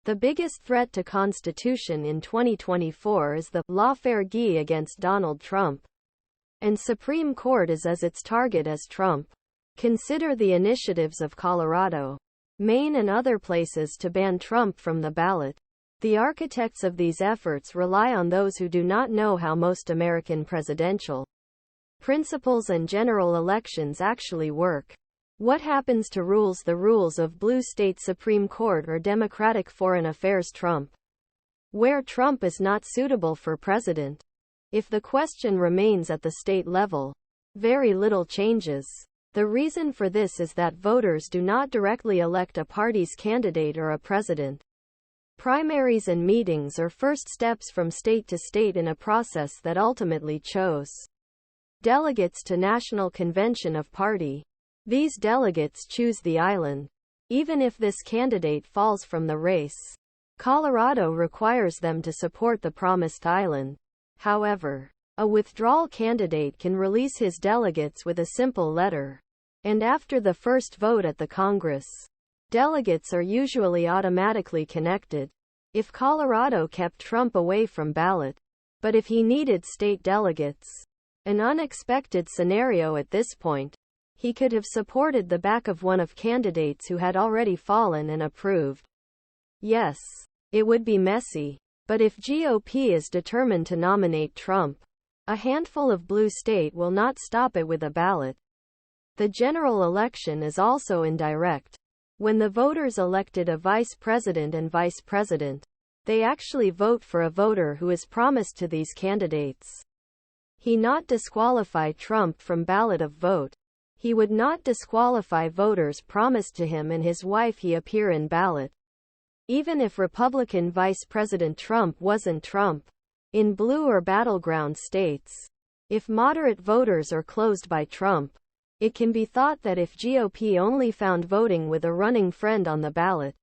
The biggest threat to Constitution in 2024 is the Lawfare against Donald Trump, and Supreme Court is as its target as Trump. Consider the initiatives of Colorado, Maine and other places to ban Trump from the ballot. The architects of these efforts rely on those who do not know how most American presidential principles and general elections actually work. What happens to the rules of blue state Supreme Court or Democratic Foreign Affairs Trump, where Trump is not suitable for president? If the question remains at the state level, very little changes. The reason for this is that voters do not directly elect a party's candidate or a president. Primaries and meetings are first steps from state to state in a process that ultimately chose delegates to National Convention of Party. These delegates choose the island. Even if this candidate falls from the race, Colorado requires them to support the promised island. However, a withdrawal candidate can release his delegates with a simple letter. And after the first vote at the Congress, delegates are usually automatically connected. If Colorado kept Trump away from ballot, but if he needed state delegates, an unexpected scenario at this point, he could have supported the back of one of candidates who had already fallen and approved. Yes, it would be messy, but if GOP is determined to nominate Trump, a handful of blue state will not stop it with a ballot. The general election is also indirect. When the voters elected a vice president and vice president, they actually vote for a voter who is promised to these candidates. He not disqualify Trump from ballot of vote. He would not disqualify voters promised to him and his wife he appear in ballot. Even if Republican Vice President Trump wasn't Trump, in blue or battleground states, if moderate voters are closed by Trump, it can be thought that if GOP only found voting with a running friend on the ballot,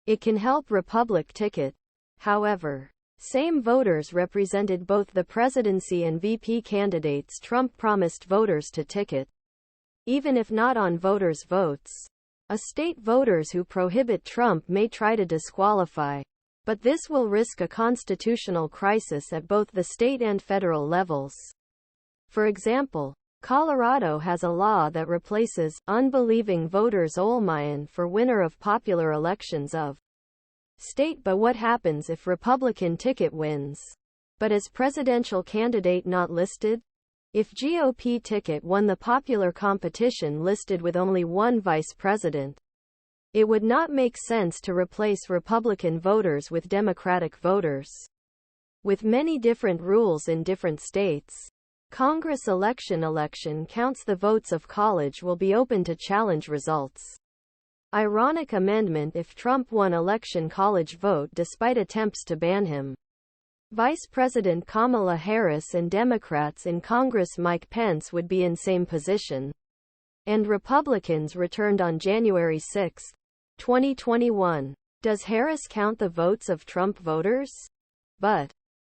it can help Republican ticket. However, same voters represented both the presidency and VP candidates Trump promised voters to ticket. Even if not on voters' votes, a state voters who prohibit Trump may try to disqualify, but this will risk a constitutional crisis at both the state and federal levels. For example, Colorado has a law that replaces unbelieving voters' olmayan for winner of popular elections of state. But what happens if Republican ticket wins, but as presidential candidate not listed? If GOP ticket won the popular competition listed with only one vice president, it would not make sense to replace Republican voters with Democratic voters. With many different rules in different states, Congress election counts the votes of college will be open to challenge results. Ironic amendment if Trump won election college vote despite attempts to ban him. Vice President Kamala Harris and Democrats in Congress Mike Pence would be in same position. And Republicans returned on January 6, 2021. Does Harris count the votes of Trump voters? But